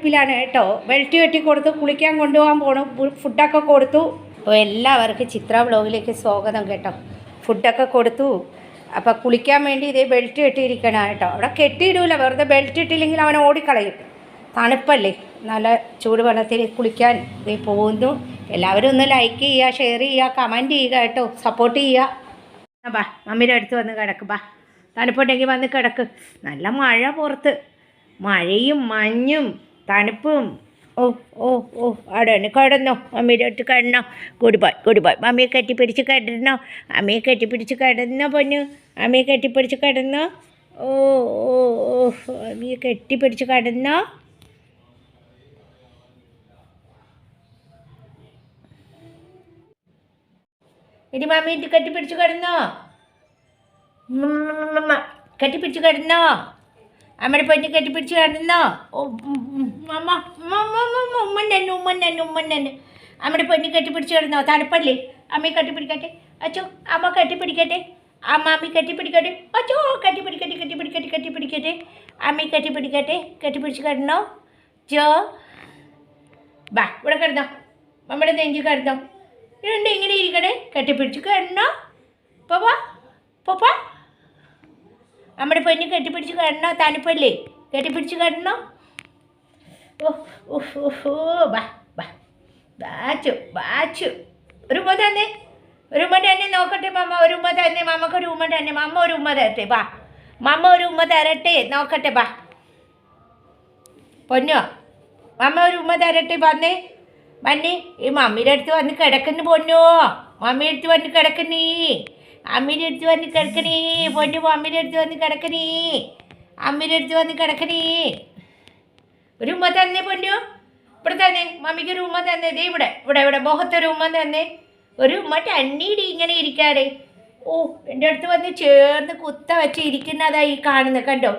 തണുപ്പിലാണ് കേട്ടോ. ബെൽറ്റ് കെട്ടി കൊടുത്തു, കുളിക്കാൻ കൊണ്ടുപോകാൻ പോണു, ഫുഡൊക്കെ കൊടുത്തു. അപ്പോൾ എല്ലാവർക്കും ചിത്ര വ്ലോഗിലേക്ക് സ്വാഗതം കേട്ടോ. ഫുഡൊക്കെ കൊടുത്തു. അപ്പോൾ കുളിക്കാൻ വേണ്ടി ഇതേ ബെൽറ്റ് കെട്ടിയിരിക്കണം കേട്ടോ. അവിടെ കെട്ടിയിടൂല, വെറുതെ ബെൽറ്റ് ഇട്ടില്ലെങ്കിൽ അവൻ ഓടിക്കളയും. തണുപ്പല്ലേ, നല്ല ചൂടുവെള്ളത്തിൽ കുളിക്കാൻ ഇതേ പോകുന്നു. എല്ലാവരും ഒന്ന് ലൈക്ക് ചെയ്യുക, ഷെയർ ചെയ്യുക, കമൻറ്റ് ചെയ്യുക കേട്ടോ, സപ്പോർട്ട് ചെയ്യുക. ബാ മമ്മിയുടെ അടുത്ത് വന്ന് കിടക്ക്, ബാ തണുപ്പുണ്ടെങ്കിൽ വന്ന് കിടക്ക്. നല്ല മഴ പുറത്ത്, മഴയും മഞ്ഞും തണുപ്പും. ഓ ഓ ഓ അവിടെ കിടന്നോ, മമ്മിയുടെ അടുത്ത് കിടന്നോ. Good bye good bye. മമ്മിയെ കെട്ടിപ്പിടിച്ച് കിടന്നോ, അമ്മയെ കെട്ടിപ്പിടിച്ച് കിടന്നോ പൊന്നു, അമ്മയെ കെട്ടിപ്പിടിച്ച് കിടന്നോ. ഓ ഓ ഓ അമ്മയെ കെട്ടിപ്പിടിച്ച് കിടന്നോ. ഇനി മമ്മി കെട്ടിപ്പിടിച്ച് കിടന്നോ, കെട്ടിപ്പിടിച്ച് കിടന്നോ, അമ്മയുടെ പൊന്നി കെട്ടിപ്പിടിച്ച് കിടന്നോ. ഉമ്മൻ തന്നെ അമ്മയുടെ പൊന്നി കെട്ടിപ്പിടിച്ച് കിടന്നോ. തണുപ്പല്ലേ, അമ്മയെ കെട്ടിപ്പിടിക്കട്ടെ അച്ചോ, അമ്മ കെട്ടിപ്പിടിക്കട്ടെ, അമ്മി കെട്ടിപ്പിടിക്കട്ടെ അച്ചോ, കെട്ടിപ്പിടിക്കട്ടെ അമ്മയെ കെട്ടിപ്പിടിക്കട്ടെ, കെട്ടിപ്പിടിച്ച് കിടന്നോ. ചോ ബാ ഇവിടെ കിടന്നോ, അമ്മയുടെ നെഞ്ചി കിടന്നോ. ഇതുണ്ട് ഇങ്ങനെ ഇരിക്കണേ, കെട്ടിപ്പിടിച്ച് കിടന്നോ. പോപ്പാ നമ്മുടെ പൊന്നി കെട്ടിപ്പിടിച്ച് കിടന്നോ. തണുപ്പല്ലേ, കെട്ടിപ്പിടിച്ച് കിടന്നോ. ഓ ഓ ബാ ബാ ബാച്ചു ഒരു ഉമ്മ തന്നെ, ഒരു ഉമ്മ തന്നെ നോക്കട്ടെ മമ്മ. ഒരു ഉമ്മ തന്നെ, മമ്മക്കൊരു ഉമ്മ തന്നെ. മമ്മ ഒരു ഉമ്മ തരട്ടെ, ബാ മമ്മ ഒരു ഉമ്മ തരട്ടെ, നോക്കട്ടെ ബാ പൊന്നോ. മമ്മ ഒരു ഉമ്മ തരട്ടെ, വന്നേ വന്നേ. ഈ മമ്മിയുടെ അടുത്ത് വന്ന് കിടക്കുന്നു പൊന്നോ, മമ്മിയുടെ അടുത്ത് വന്ന് കിടക്കുന്നീ, അമ്മയുടെ അടുത്ത് വന്ന് കിടക്കണേ പൊന്നു. അമ്മയുടെ അടുത്ത് വന്ന് കിടക്കണേ, അമ്മയുടെ അടുത്ത് വന്ന് കിടക്കണേ. ഒരു ഉമ്മ തന്നെ പൊന്നു, ഇവിടെ തന്നെ മമ്മിക്ക് ഒരു ഉമ്മ തന്നെ. ദേ ഇവിടെ ഇവിടെ ഇവിടെ മുഖത്തൊരു ഉമ്മ തന്നെ. ഒരു ഉമ്മ ടന്നീടി ഇങ്ങനെ ഇരിക്കാടെ. ഓ എൻ്റെ അടുത്ത് വന്ന് ചേർന്ന് കുത്ത വെച്ച് ഇരിക്കുന്നതാ ഈ കാണുന്നത്, കണ്ടോ.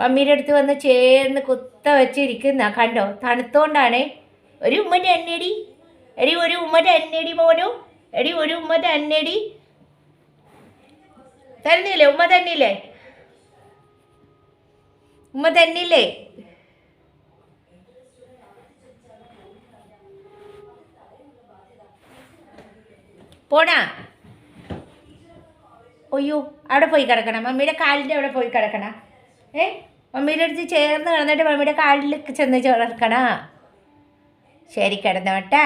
മമ്മിയുടെ അടുത്ത് വന്ന് ചേർന്ന് കുത്ത വെച്ച് ഇരിക്കുന്ന കണ്ടോ, തണുത്തോണ്ടാണേ. ഒരു ഉമ്മ തന്നെടി എടി, ഒരു ഉമ്മ തന്നെടി മോനു, എടി ഒരു ഉമ്മ തന്നെടി. തരുന്നില്ലേ ഉമ്മ തന്നില്ലേ, ഉമ്മ തന്നില്ലേ. പോണാ. അയ്യോ അവിടെ പോയി കിടക്കണം, മമ്മിയുടെ കാലിൻ്റെ അവിടെ പോയി കിടക്കണം. മമ്മിയുടെ അടുത്ത് ചേർന്ന് കിടന്നിട്ട് മമ്മിയുടെ കാലിൽ ചെന്ന് കിടക്കണ. ശരി കിടന്നോട്ടാ.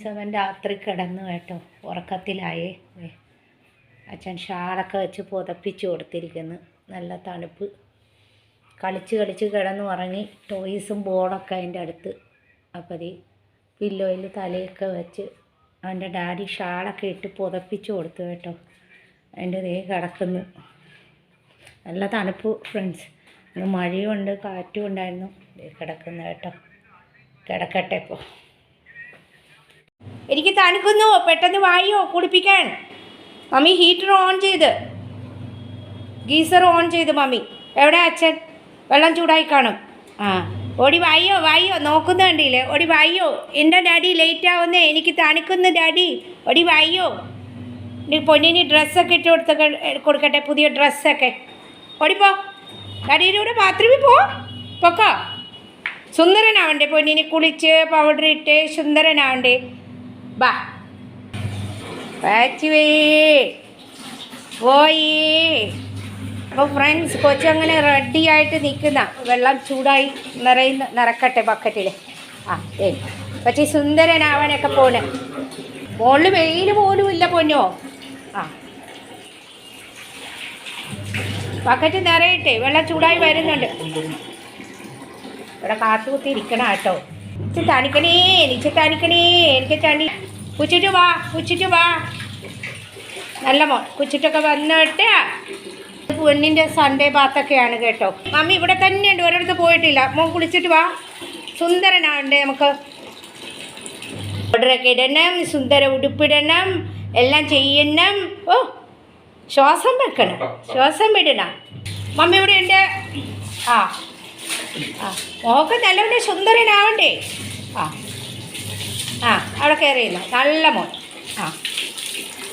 അവൻ രാത്രി കിടന്നു കേട്ടോ, ഉറക്കത്തിലായേ. അച്ഛൻ ഷാളൊക്കെ വെച്ച് പുതപ്പിച്ച് കൊടുത്തിരിക്കുന്നു. നല്ല തണുപ്പ്. കളിച്ച് കിടന്നു ഉറങ്ങി. ടോയ്സും ബോളൊക്കെ അതിൻ്റെ അടുത്ത്. അപ്പോൾ ഈ പില്ലോയിൽ തലയൊക്കെ വെച്ച് അവൻ്റെ ഡാഡി ഷാളൊക്കെ ഇട്ട് പുതപ്പിച്ച് കൊടുത്തു കേട്ടോ. അതിൻ്റെ ദേ കിടക്കുന്നു. നല്ല തണുപ്പ് ഫ്രണ്ട്സ്. ഇന്ന് മഴയുണ്ട്, കാറ്റും ഉണ്ടായിരുന്നു. കിടക്കുന്നു കേട്ടോ. കിടക്കട്ടെ ഇപ്പോൾ. എനിക്ക് തണുക്കുന്നു, പെട്ടെന്ന് വായോ കുളിപ്പിക്കാൻ. മമ്മി ഹീറ്റർ ഓൺ ചെയ്ത്, ഗീസർ ഓൺ ചെയ്ത് മമ്മി. എവിടെ അച്ഛൻ? വെള്ളം ചൂടായി കാണും. ആ ഓടി വായോ നോക്കുന്ന കണ്ടില്ലേ, ഓടി വായോ. എൻ്റെ ഡാഡി ലേറ്റ് ആവുന്നേ, എനിക്ക് തണുക്കുന്നു ഡാഡി, ഓടി വായോ. ഇനി പൊന്നിന് ഡ്രസ്സൊക്കെ ഇട്ട് കൊടുക്കട്ടെ, പുതിയ ഡ്രസ്സൊക്കെ. ഓടിപ്പോ, ഡാഡിയുടെ കൂടെ ബാത്റൂമിൽ പൊക്കോ. സുന്ദരനാവണ്ടേ പൊന്നിന്, കുളിച്ച് പൗഡർ ഇട്ട് സുന്ദരനാവണ്ടേ. ബാ പാച്ചുവേ പോയി. അപ്പോൾ ഫ്രണ്ട്സ് കൊച്ചങ്ങനെ റെഡിയായിട്ട് നിൽക്കുന്ന. വെള്ളം ചൂടായി നിറക്കട്ടെ ബക്കറ്റിൽ. ആ പക്ഷേ സുന്ദരനാവാനൊക്കെ പോണ്. മുകളിൽ വെയിൽ പോലും ഇല്ല പൊന്നോ. ആ ബക്കറ്റ് നിറയട്ടെ, വെള്ളം ചൂടായി വരുന്നുണ്ട്. ഇവിടെ കാത്തുകുത്തി ഇരിക്കണം കേട്ടോ. തണിക്കണേ എനിക്ക് തണി. കുച്ചിട്ട് വാ നല്ല മോൻ. കുച്ചിട്ടൊക്കെ വന്നിട്ട് പൊന്നിൻ്റെ സൺഡേ ബാത്തൊക്കെയാണ് കേട്ടോ. മമ്മി ഇവിടെ തന്നെയുണ്ട്, ഒരിടത്ത് പോയിട്ടില്ല. മോൻ കുളിച്ചിട്ട് വാ, സുന്ദരനാവണ്ടേ നമുക്ക്. ഓർഡറൊക്കെ ഇടണം, സുന്ദര ഉടുപ്പിടണം, എല്ലാം ചെയ്യണം. ഓ ശ്വാസം വെക്കണം, ശ്വാസം വിടണം. മമ്മി ഇവിടെ ഉണ്ട്. ആ ആ മോക്ക് നല്ലവണ്ണം സുന്ദരനാവണ്ടേ. ആ ആ അവിടെ കയറിയില്ല, നല്ല മോൻ. ആ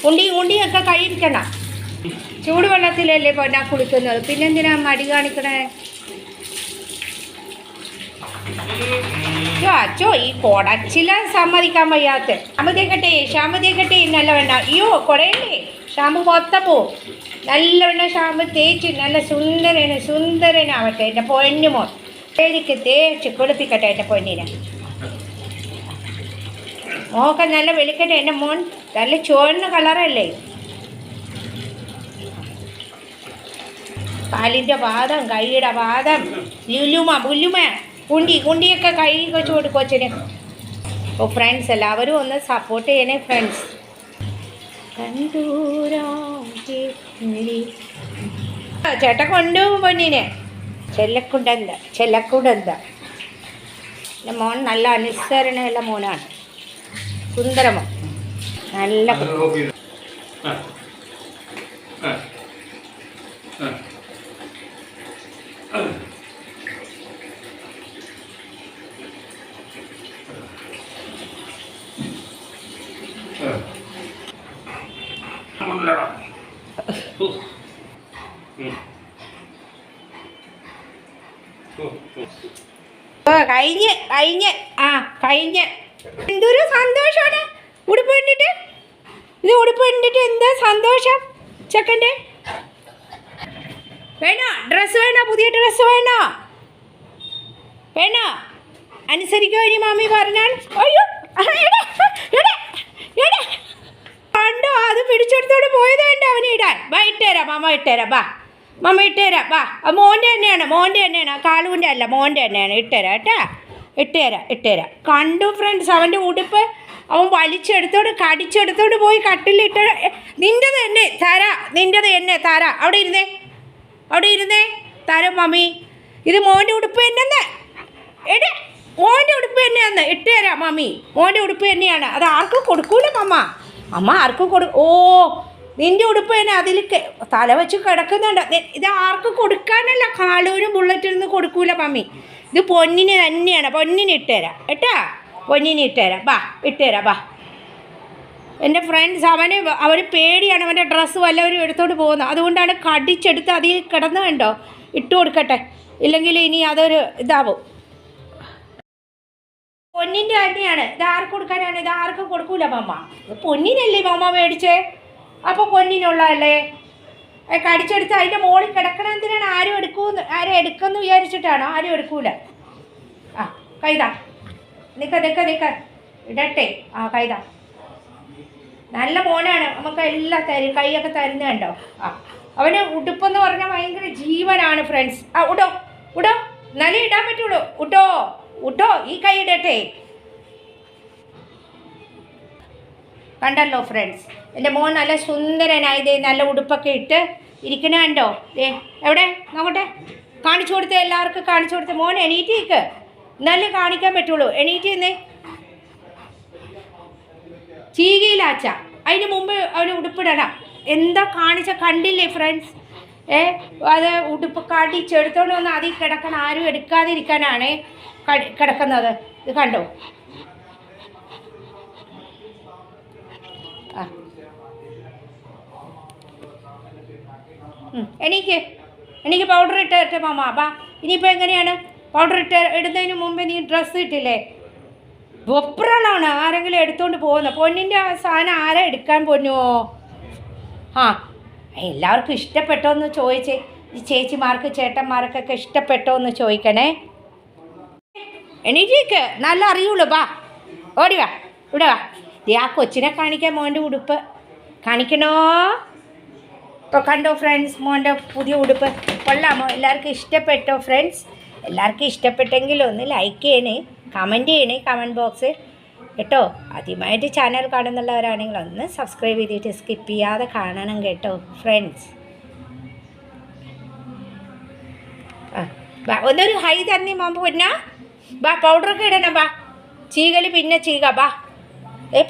ഉണ്ടിയൊക്കെ കഴിക്കണം. ചൂടുവെള്ളത്തിലല്ലേ പൊന്നാ കുളിക്കുന്നത്, പിന്നെന്തിനാ മടി കാണിക്കണേ? അച്ചോ ഈ കൊടച്ചില സമ്മതിക്കാൻ വയ്യാത്ത ഷാമ്പു തേക്കട്ടെ നല്ല വേണ്ട അയ്യോ കുടയല്ലേ ഷാമ്പു മൊത്തം പോവും നല്ല വേണ്ട ഷാമ്പു തേച്ച് നല്ല സുന്ദരനാവട്ടെ എൻ്റെ പൊന്നുമോൻ എനിക്ക് തേച്ച് കുളിപ്പിക്കട്ടെ എൻ്റെ പൊന്നിനെ മോക്കെ നല്ല വെളുക്കട്ടെ എൻ്റെ മോൻ നല്ല ചുവന്ന കളറല്ലേ കാലിൻ്റെ പാദം കൈയുടെ പാദം ബുല്ലുമ കുണ്ടിയൊക്കെ കൈ വെച്ച് കൊടുക്കും കൊച്ചിന്. അപ്പോൾ ഫ്രണ്ട്സ് എല്ലാവരും ഒന്ന് സപ്പോർട്ട് ചെയ്യണേ ഫ്രണ്ട്സ്. ചേട്ടൻ കൊണ്ടുപോകും പൊന്നിനെ ചെല്ലക്കുണ്ടെന്താ എൻ്റെ മോൻ നല്ല അനുസരണയുള്ള മോനാണ്. സുന്ദരമോ നല്ല കഴിഞ്ഞ് എന്തൊരു സന്തോഷമാണ് ഉടുപ്പ് കണ്ടിട്ട്. ഇത് ഉടുപ്പ് കണ്ടിട്ട് എന്താ സന്തോഷം ചെക്കൻ്റെ. വേണോ ഡ്രസ്സ് വേണോ പുതിയ ഡ്രസ്സ് വേണോ അനുസരിക്കോ ഇനി മാമി പറഞ്ഞാൽ. അയ്യോ കണ്ടോ അത് പിടിച്ചെടുത്തോണ്ട് പോയത് വേണ്ട അവന് ഇടാൻ. ഇട്ടുതരാം മമ്മ ഇട്ടുതരാം ബാ മോൻ്റെ തന്നെയാണ് കാളുവിൻ്റെ അല്ല മോൻ്റെ തന്നെയാണ്. ഇട്ടുതരാം കണ്ടു ഫ്രണ്ട്സ് അവൻ്റെ ഉടുപ്പ് അവൻ വലിച്ചെടുത്തോണ്ട് കടിച്ചെടുത്തോണ്ട് പോയി കട്ടിലിട്ട്. നിൻ്റെത് തന്നെ തരാ അവിടെ ഇരുന്നേ തരാം മമ്മി. ഇത് മോൻ്റെ ഉടുപ്പ് തന്നെന്ന് മോൻ്റെ ഉടുപ്പ് തന്നെയാന്ന്. ഇട്ടുതരാം മമ്മി മോൻ്റെ ഉടുപ്പ് തന്നെയാണ്. അത് ആർക്കും കൊടുക്കൂല അമ്മ ആർക്കും ഓ നിൻ്റെ ഉടുപ്പ് തന്നെ അതിൽ തല വെച്ച് കിടക്കുന്നുണ്ട്. ഇത് ആർക്കും കൊടുക്കാനല്ല, കാളൂരും ബുള്ളറ്റിനൊന്നും കൊടുക്കൂല മമ്മി. ഇത് പൊന്നിന് തന്നെയാണ്. പൊന്നിന് ഇട്ടുതരാം പൊന്നിന് ഇട്ടുതരാം ബാ. എൻ്റെ ഫ്രണ്ട്സ് അവർ പേടിയാണ് അവൻ്റെ ഡ്രസ്സ് വല്ലവരും എടുത്തോണ്ട് പോകുന്നത്. അതുകൊണ്ടാണ് കടിച്ചെടുത്ത് അതിൽ കിടന്ന് കണ്ടോ ഇട്ട് കൊടുക്കട്ടെ, ഇല്ലെങ്കിൽ ഇനി അതൊരു ഇതാവും. പൊന്നിൻ്റെ തന്നെയാണ്. ഇത് ആർക്ക് കൊടുക്കാനാണ്? ഇത് ആർക്കും കൊടുക്കൂല മമ്മ. പൊന്നിനല്ലേ മമ്മ മേടിച്ചേ, അപ്പോൾ പൊന്നിനുള്ളതല്ലേ. കടിച്ചെടുത്ത് അതിൻ്റെ മുകളിൽ കിടക്കണ എന്തിനാണ്? ആരും എടുക്കുമെന്ന് വിചാരിച്ചിട്ടാണോ? ആരും എടുക്കൂല. കൈതാ നിക്ക ഇടട്ടെ. കൈതാ നല്ല മോനാണ്. നമുക്ക് എല്ലാം തരും, കൈയൊക്കെ തരുന്നുണ്ടോ. അവന് ഉടുപ്പെന്ന് പറഞ്ഞാൽ ഭയങ്കര ജീവനാണ് ഫ്രണ്ട്സ്. ഉടോ നല്ല ഇടാൻ പറ്റുള്ളൂ. ഉട്ടോ ഈ കൈ ഇടട്ടെ. കണ്ടല്ലോ ഫ്രണ്ട്സ്, എൻ്റെ മോൻ നല്ല സുന്ദരനായതേ നല്ല ഉടുപ്പൊക്കെ ഇട്ട് ഇരിക്കണ കണ്ടോ. എവിടെ നോക്കട്ടെ, കാണിച്ചു കൊടുത്തേ, എല്ലാവർക്കും കാണിച്ചു കൊടുത്തേ. മോൻ എണീറ്റ് എന്നാലേ കാണിക്കാൻ പറ്റുള്ളൂ. എണീറ്റ് നിന്നേ. ചീകയിലാച്ച അതിന് മുമ്പ് അവന് ഉടുപ്പിടണം. എന്താ കണ്ടില്ലേ ഫ്രണ്ട്സ്. അത് ഉടുപ്പ് കടിച്ചെടുത്തോണ്ട് വന്ന് അതിൽ കിടക്കണം. ആരും എടുക്കാതിരിക്കാനാണ് കിടക്കുന്നത്. ഇത് കണ്ടോ. എനിക്ക് പൗഡർ ഇട്ട് മാമ. ഇനിയിപ്പോൾ എങ്ങനെയാണ്? പൗഡർ ഇടുന്നതിന് മുമ്പ് നീ ഡ്രസ്സ് ഇട്ടില്ലേ? വെപ്രാളാണ് ആരെങ്കിലും എടുത്തുകൊണ്ട് പോകുന്നത്. പൊന്നിൻ്റെ സാധനം ആരാ എടുക്കാൻ പൊന്നുവോ? എല്ലാവർക്കും ഇഷ്ടപ്പെട്ടോ എന്ന് ചോദിച്ചേ. ഈ ചേച്ചിമാർക്ക് ചേട്ടന്മാർക്കൊക്കെ ഇഷ്ടപ്പെട്ടോ എന്ന് ചോദിക്കണേ. എണീറ്റേക്ക് നല്ല അറിയുള്ളൂ. ഓടി വാ ഇവിടെ വാ. ആ കൊച്ചിനെ കാണിക്കാൻ മോൻ്റെ ഉടുപ്പ് കാണിക്കണോ? ഇപ്പോൾ കണ്ടോ ഫ്രണ്ട്സ് മോൻ്റെ പുതിയ ഉടുപ്പ് കൊള്ളാമോ? എല്ലാവർക്കും ഇഷ്ടപ്പെട്ടോ ഫ്രണ്ട്സ്? എല്ലാവർക്കും ഇഷ്ടപ്പെട്ടെങ്കിൽ ഒന്ന് ലൈക്ക് ചെയ്യണേ, കമൻറ്റ് ചെയ്യണേ കമൻറ്റ് ബോക്സിൽ കേട്ടോ. ആദ്യമായിട്ട് ചാനൽ കാണുന്നുള്ളവരാണെങ്കിൽ ഒന്ന് സബ്സ്ക്രൈബ് ചെയ്തിട്ട് സ്കിപ്പ് ചെയ്യാതെ കാണണം കേട്ടോ ഫ്രണ്ട്സ്. ഒന്നൊരു ഹൈ തന്നെ മാമ്പ് പിന്നെ പൗഡറൊക്കെ ഇടണം. ചീകൽ പിന്നെ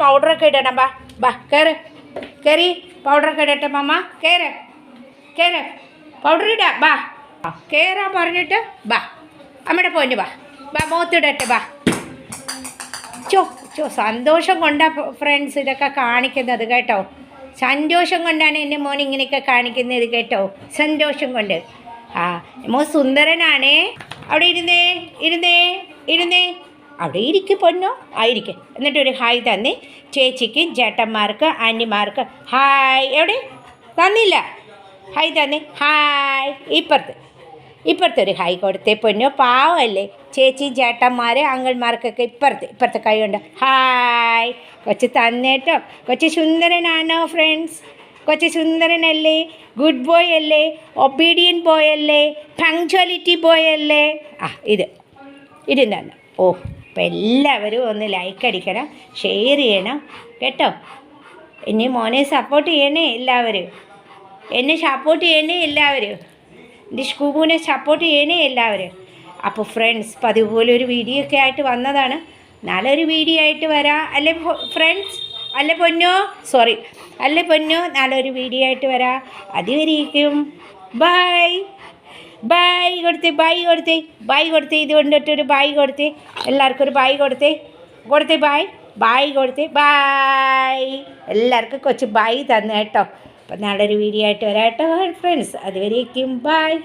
പൗഡറൊക്കെ ഇടണം. കയറി പൗഡറൊക്കെ ഇടട്ടെ മാമ. കയറ് പൗഡർ ഇടാം. കയറാൻ പറഞ്ഞിട്ട് അമ്മയുടെ പൊന്നു മുഖത്തിടട്ടെ. സന്തോഷം കൊണ്ടാ ഫ്രണ്ട്സ് ഇതൊക്കെ കാണിക്കുന്നത് കേട്ടോ. സന്തോഷം കൊണ്ടാണ് എൻ്റെ മോൻ ഇങ്ങനെയൊക്കെ കാണിക്കുന്നത് കേട്ടോ. സന്തോഷം കൊണ്ട്. മോൻ സുന്ദരനാണേ. അവിടെ ഇരുന്നേ ഇരുന്നേ, അവിടെ ഇരിക്കും പൊന്നോ, ആയിരിക്കും. എന്നിട്ടൊരു ഹായ് തന്നേ ചേച്ചിക്ക്, ചേട്ടന്മാർക്ക്, ആൻറ്റിമാർക്ക്. ഹായ് എവിടെ തന്നില്ല, ഹായ് തന്നെ. ഹായ് ഇപ്പുറത്തൊരു ഹായ് കൊടുത്തേ പൊന്നോ, പാവമല്ലേ ചേച്ചി, ചേട്ടന്മാർ, അങ്കിൾമാർക്കൊക്കെ ഇപ്പുറത്തെ കൈ കൊണ്ട് ഹായ്. കൊച്ചു തന്നേട്ടോ, കൊച്ചു സുന്ദരനാണോ ഫ്രണ്ട്സ്? കൊച്ചു സുന്ദരനല്ലേ, ഗുഡ് ബോയ് അല്ലേ, ഒബീഡിയൻ ബോയ് അല്ലേ, പങ്ക്ച്വാലിറ്റി ബോയ് അല്ലേ? ഇരുന്നു. ഓ, അപ്പം എല്ലാവരും ഒന്ന് ലൈക്ക് അടിക്കണം, ഷെയർ ചെയ്യണം കേട്ടോ. എന്നെ മോനെ സപ്പോർട്ട് ചെയ്യണേ എല്ലാവരും, എന്നെ സപ്പോർട്ട് ചെയ്യണേ എല്ലാവരും, എൻ്റെ ഷ്കൂബുവിനെ സപ്പോർട്ട് ചെയ്യണേ എല്ലാവരും. അപ്പോൾ ഫ്രണ്ട്സ്, പതിവ് പോലെ ഒരു വീഡിയോ ഒക്കെ ആയിട്ട് വന്നതാണ്. നാളെ ഒരു വീഡിയോ ആയിട്ട് വരാം അല്ലേ ഫ്രണ്ട്സ്? അല്ലേ പൊന്നോ, സോറി, അല്ലേ പൊന്നോ, നാളെ ഒരു വീഡിയോ ആയിട്ട് വരാം. അതുവരെയും ബായ് കൊടുത്തേ ഇത് കൊണ്ടിട്ടൊരു ബായ് കൊടുത്തേ, എല്ലാവർക്കും ഒരു ബായ് കൊടുത്തേ ബായ് കൊടുത്തേ. എല്ലാവർക്കും കൊച്ചു ബായ് തന്നു കേട്ടോ. അപ്പം നാളെ ഒരു വീഡിയോ ആയിട്ട് വരാം കേട്ടോ ഫ്രണ്ട്സ്. അതുവരേക്കും ബായ്.